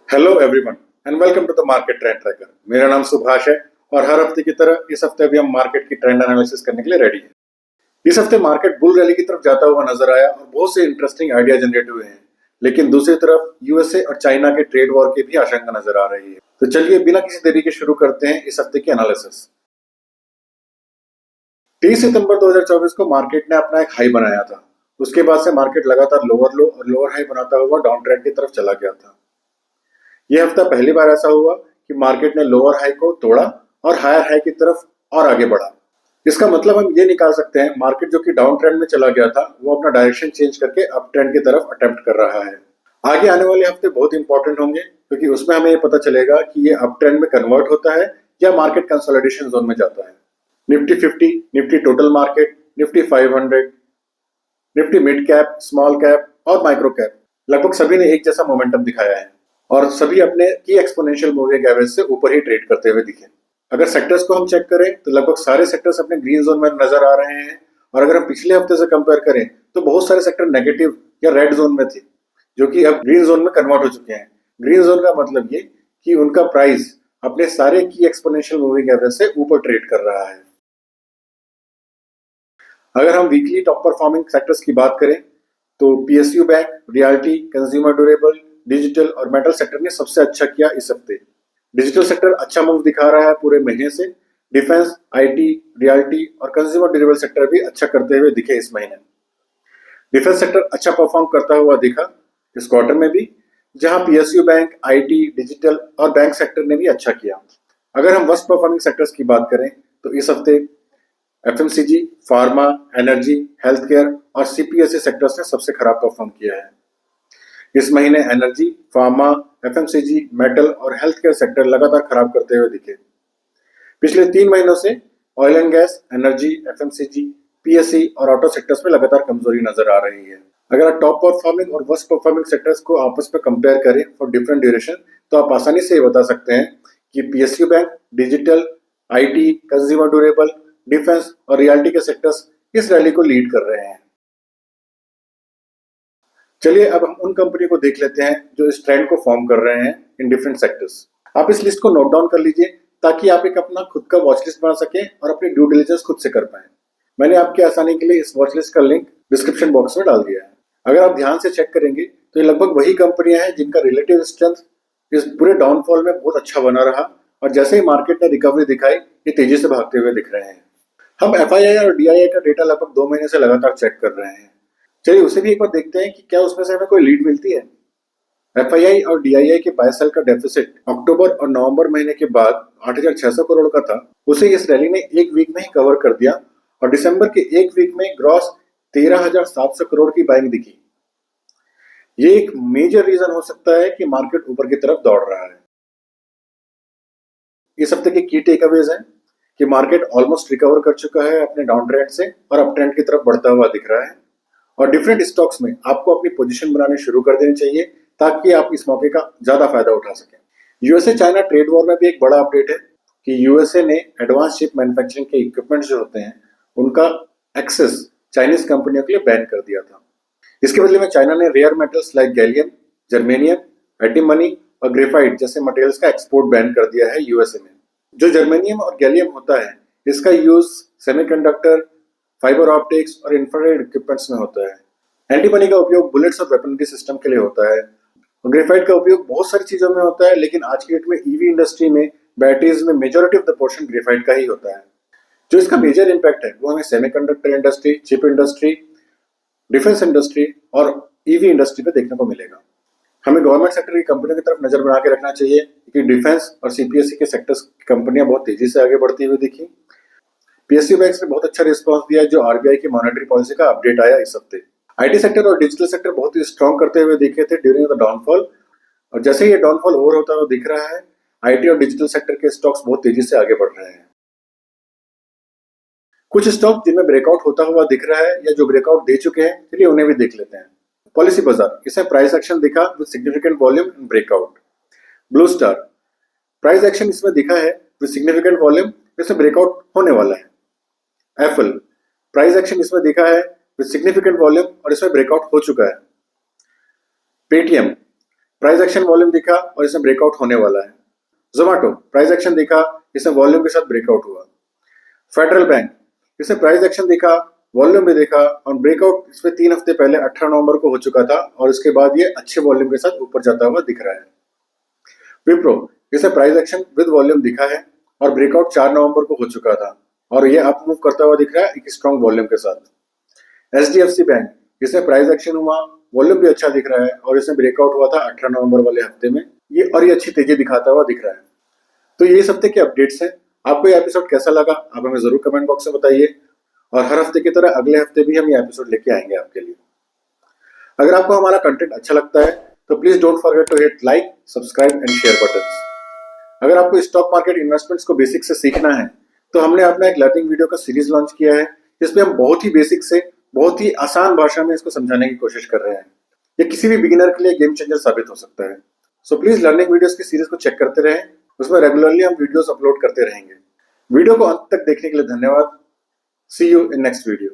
Hello everyone and welcome to the market trend tracker. मेरा नाम सुभाष है और हर हफ्ते की तरह इस हफ्ते भी हम मार्केट की ट्रेंड एनालिसिस करने के लिए रेडी हैं। इस हफ्ते मार्केट बुल रैली की तरफ जाता हुआ नजर आया और बहुत से इंटरेस्टिंग आइडिया जनरेट हुए हैं, लेकिन दूसरी तरफ यूएसए और चाइना के ट्रेड वॉर की भी आशंका नजर आ रही है। तो चलिए बिना किसी देरी के शुरू करते हैं इस हफ्ते की एनालिसिस। 30 सितंबर 2024 को मार्केट ने अपना एक हाई बनाया था। उसके बाद से मार्केट लगातार लोअर लो और लोअर हाई बनाता हुआ डाउन ट्रेंड की तरफ चला गया था। यह हफ्ता पहली बार ऐसा हुआ कि मार्केट ने लोअर हाई को तोड़ा और हायर हाई की तरफ और आगे बढ़ा। इसका मतलब हम ये निकाल सकते हैं मार्केट जो कि डाउन ट्रेंड में चला गया था वो अपना डायरेक्शन चेंज करके अप ट्रेंड की तरफ अटेम्प्ट कर रहा है। आगे आने वाले हफ्ते बहुत इंपॉर्टेंट होंगे क्योंकि उसमें हमें ये पता चलेगा कि ये अप ट्रेंड में कन्वर्ट होता है या मार्केट कंसोलिडेशन जोन में जाता है। Nifty 50, Nifty total market, Nifty 500, Nifty mid cap, small cap और माइक्रो कैप लगभग सभी ने एक जैसा मोमेंटम दिखाया है और सभी अपने की एक्सपोनेंशियल मूविंग एवरेज से ऊपर ही ट्रेड करते हुए दिखे। अगर सेक्टर्स को हम चेक करें तो लगभग सारे सेक्टर्स अपने ग्रीन जोन में नजर आ रहे हैं और अगर हम पिछले हफ्ते से कंपेयर करें तो बहुत सारे सेक्टर नेगेटिव या रेड जोन में थे जो कि अब ग्रीन जोन में कन्वर्ट हो चुके हैं। ग्रीन जोन का मतलब ये कि उनका प्राइस अपने सारे की एक्सपोनेंशियल मूविंग एवरेज से ऊपर ट्रेड कर रहा है। अगर हम वीकली टॉप परफॉर्मिंग सेक्टर्स की बात करें तो PSU bank, realty, consumer durable, digital और मेटल सेक्टर ने सबसे अच्छा किया इस हफ्ते। डिजिटल सेक्टर अच्छा मूव दिखा रहा है पूरे महीने से। डिफेंस, आईटी, रियल्टी और कंज्यूमर ड्यूरेबल सेक्टर भी अच्छा करते हुए दिखे इस महीने। डिफेंस सेक्टर अच्छा परफॉर्म करता हुआ दिखा इस क्वार्टर में भी, जहां पीएसयू बैंक, आईटी, डिजिटल और बैंक सेक्टर ने भी अच्छा किया। अगर हम वर्स्ट परफॉर्मिंग सेक्टर्स की बात करें तो इस हफ्ते FMCG, pharma, energy, health care और सीपीएसई सेक्टर्स ने सबसे खराब परफॉर्म किया है। इस महीने एनर्जी, फार्मा, एफएमसीजी, मेटल और हेल्थ केयर सेक्टर लगातार खराब करते हुए दिखे। पिछले 3 महीनों से oil and gas, energy, FMCG, PSE और ऑटो सेक्टर्स में लगातार कमजोरी नजर आ रही है। अगर आप टॉप परफॉर्मिंग और वर्स्ट परफॉर्मिंग सेक्टर्स को आपस में कंपेयर करें फॉर डिफरेंट ड्यूरेशन तो आप आसानी से ये बता सकते हैं कि PSU bank, digital, IT, consumer durable, defence और रियल्टी के सेक्टर्स इस रैली को लीड कर रहे हैं। चलिए अब हम उन कंपनी को देख लेते हैं जो इस ट्रेंड को फॉर्म कर रहे हैं इन डिफरेंट सेक्टर्स। आप इस लिस्ट को नोट डाउन कर लीजिए ताकि आप एक अपना खुद का वॉच लिस्ट बना सकें और अपनी ड्यू डिलिजेंस खुद से कर पाएं। मैंने आपकी आसानी के लिए इस वॉच लिस्ट का लिंक डिस्क्रिप्शन बॉक्स में डाल दिया है। अगर आप ध्यान से चेक करेंगे तो ये लगभग वही कंपनियां हैं जिनका रिलेटिव स्ट्रेंथ इस पूरे डाउनफॉल में बहुत अच्छा बना रहा और जैसे ही मार्केट ने रिकवरी दिखाई ये तेजी से भागते हुए दिख रहे हैं। हम एफआईआई और डीआईआई का डेटा लगभग 2 महीने से लगातार चेक कर रहे हैं। चलिए उसे भी एक बार देखते हैं कि क्या उसमें से हमें कोई लीड मिलती है। एफआईआई और डीआईआई के बाय सेल का डेफिसिट अक्टूबर और नवंबर महीने के बाद 8,600 करोड़ का था। उसे इस रैली ने एक वीक में ही कवर कर दिया और दिसंबर के एक वीक में ग्रॉस 13,700 करोड़ की बाइंग दिखी। ये एक मेजर रीजन हो सकता है कि मार्केट ऊपर की तरफ दौड़ रहा है। इस हफ्ते के की टेकअवेज हैं कि मार्केट ऑलमोस्ट रिकवर कर चुका है अपने डाउन ट्रेंड से और अप ट्रेंड की तरफ बढ़ता हुआ दिख रहा है और डिफरेंट स्टॉक्स में आपको अपनी पोजीशन बनाने शुरू कर देनी चाहिए ताकि आप इस मौके का ज्यादा फायदा उठा सकें। यूएसए चाइना ट्रेड वॉर में भी एक बड़ा अपडेट है कि यूएसए ने एडवांस चिप मैन्युफैक्चरिंग के इक्विपमेंट जो होते हैं उनका एक्सेस चाइनीज कंपनियों के लिए बैन कर दिया था। इसके बदले में चाइना ने rare metals like gallium, germanium, antimony और ग्रेफाइट जैसे मटेरियल्स का एक्सपोर्ट बैन कर दिया है यूएसए में। जो जर्मेनियम और गैलियम होता है इसका यूज सेमीकंडक्टर, फाइबर ऑप्टिक्स और इंफ्रारेड इक्विपमेंट्स में होता है। एंटीमनी का उपयोग बुलेट्स और वेपनरी सिस्टम के लिए होता है और ग्रेफाइट का उपयोग बहुत सारी चीजों में होता है, लेकिन आज की डेट में ईवी इंडस्ट्री में बैटरीज में majority of the portion graphite का ही होता है। जो इसका मेजर इम्पैक्ट है वो हमें semiconductor industry, chip industry, defence industry और ईवी इंडस्ट्री पे देखने को मिलेगा। हमें गवर्नमेंट सेक्टर की कंपनियों की तरफ नजर बना के रखना चाहिए क्योंकि डिफेंस और सीपीएसई के सेक्टर्स की कंपनियां बहुत तेजी से आगे बढ़ती हुई दिखी। पीएसयू बैंक ने बहुत अच्छा रिस्पांस दिया जो आरबीआई की मॉनेटरी पॉलिसी का अपडेट आया इस हफ्ते। आईटी सेक्टर और डिजिटल सेक्टर बहुत ही स्ट्रॉन्ग करते हुए दिखे थे ड्यूरिंग द डाउनफॉल और जैसे ही ये डाउनफॉल ओवर होता हुआ दिख रहा है आईटी और डिजिटल सेक्टर के स्टॉक्स बहुत तेजी से आगे बढ़ रहे हैं। कुछ स्टॉक जिनमें ब्रेकआउट होता हुआ दिख रहा है या जो ब्रेकआउट दे चुके हैं चलिए उन्हें भी देख लेते हैं। पॉलिसी बाजार, इसमें प्राइस एक्शन दिखा with significant volume and breakout. Blue star, price action इसमें दिखा है विद सिग्निफिकेंट वॉल्यूम, इसमें ब्रेकआउट होने वाला है। एप्पल, प्राइस एक्शन इसमें दिखा है विद सिग्निफिकेंट वॉल्यूम और इसमें ब्रेकआउट हो चुका है। पेटीएम, प्राइस एक्शन वॉल्यूम दिखा और इसमें ब्रेकआउट होने वाला है। जोमेटो प्राइस एक्शन दिखा, इसमें वॉल्यूम के साथ ब्रेकआउट हुआ। फेडरल बैंक इसमें प्राइस एक्शन दिखा, वॉल्यूम भी देखा और ब्रेकआउट इसमें 3 हफ्ते पहले 18 नवंबर को हो चुका था और इसके बाद ये अच्छे वॉल्यूम के साथ ऊपर जाता हुआ दिख रहा है। विप्रो इसे प्राइस एक्शन विद वॉल्यूम दिखा है और ब्रेकआउट 4 नवंबर को हो चुका था और ये अप मूव करता हुआ दिख रहा है एक स्ट्रॉन्ग वॉल्यूम के साथ। एचडीएफसी बैंक इसमें प्राइस एक्शन हुआ, वॉल्यूम भी अच्छा दिख रहा है और इसमें ब्रेकआउट हुआ था 18 नवंबर वाले हफ्ते में, ये अच्छी तेजी दिखाता हुआ दिख रहा है। तो ये इस हफ्ते के अपडेट्स हैं। आपको ये एपिसोड कैसा लगा आप हमें जरूर कमेंट बॉक्स में बताइए और हर हफ्ते की तरह अगले हफ्ते भी हम ये एपिसोड लेके आएंगे आपके लिए। अगर आपको हमारा कंटेंट अच्छा लगता है तो please don't forget to hit like, subscribe and share buttons. अगर आपको स्टॉक मार्केट इन्वेस्टमेंट्स को बेसिक से सीखना है तो हमने अपना एक लर्निंग वीडियो का सीरीज लॉन्च किया है जिसमें हम बहुत ही बेसिक से बहुत ही आसान भाषा में इसको समझाने की कोशिश कर रहे हैं। ये किसी भी बिगिनर के लिए गेम चेंजर साबित हो सकता है। सो प्लीज लर्निंग वीडियोस की सीरीज को चेक करते रहें, उसमें रेगुलरली हम वीडियोस अपलोड करते रहेंगे। वीडियो को अंत तक देखने के लिए धन्यवाद। सी यू इन नेक्स्ट वीडियो।